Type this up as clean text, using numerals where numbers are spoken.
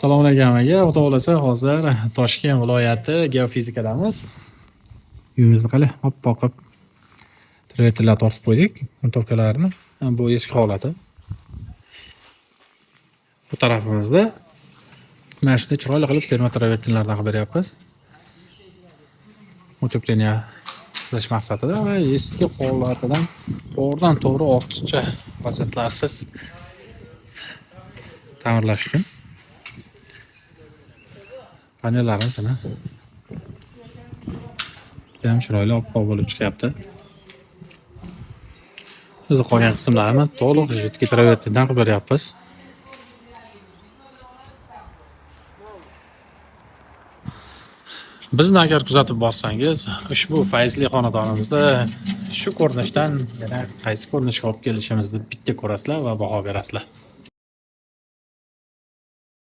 Assalomu alaykum aka. Xudo xolasa hozir Toshkent viloyati geofizik-damiz. Uyimizni qala oppoq qilib travertenlar tortib qo'ydik. Montovkalarni. Bu eski holati. Bu tarafimizda mana shunday chiroyli qilib terma travertenlardan qilib beryapmiz. Utepleniya qilish maqsadida va eski holatidan to'g'ridan-to'g'ri ortiqcha xarajatlarsiz ta'mirlash uchun. Panellarimizni ham chiroyli oppoq bo'lib chiqyapti. Biz qolgan qismlarni to'liq jiddiy travertendan qilib beryapmiz. Bizni agar kuzatib borsangiz, ushbu fayzli xonadonimizda shu ko'rinishdan yana qaysi ko'rinishga olib kelishimizni bitta ko'rasizlar va baho berasizlar.